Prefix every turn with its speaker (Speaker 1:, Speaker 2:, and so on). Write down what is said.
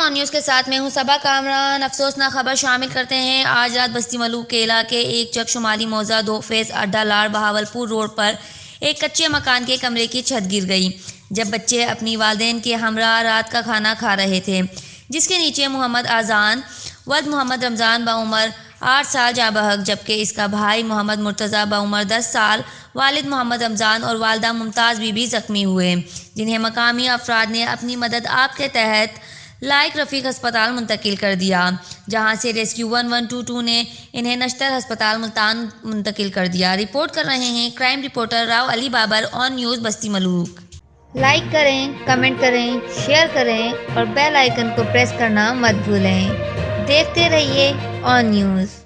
Speaker 1: On news के साथ मैं हूं सबा कामरान। अफसोसनाक खबर शामिल करते हैं। आज रात बस्ती मलूक केला के एक चक शुमाली मौजा 2 फेस अड्डा लाड़ बहावलपुर रोड पर एक कच्चे मकान के कमरे की छत गिर गई जब बच्चे अपनी वालिदैन के हमरा रात का खाना खा रहे थे, जिसके नीचे मोहम्मद आज़ान वल्द मोहम्मद रमज़ान बउमर 8 साल जाँ बहक, जबकि इसका भाई मोहम्मद मुर्तज़ा बउमर 10 साल, वालिद मोहम्मद रमज़ान और वालदा मुमताज़ बीबी जख्मी हुए, जिन्हें मकामी अफराद ने अपनी मदद आप के तहत लाइक रफ़ीक अस्पताल मुंतकिल कर दिया, जहां से रेस्क्यू 1122 ने इन्हें नश्तर अस्पताल मुल्तान मुंतकिल कर दिया। रिपोर्ट कर रहे हैं crime reporter Rao Ali Babar on news Basti Malook. Like करें, कमेंट करें, शेयर करें और बेल आइकन को प्रेस करना मत भूलें। देखते रहिए ऑन न्यूज़।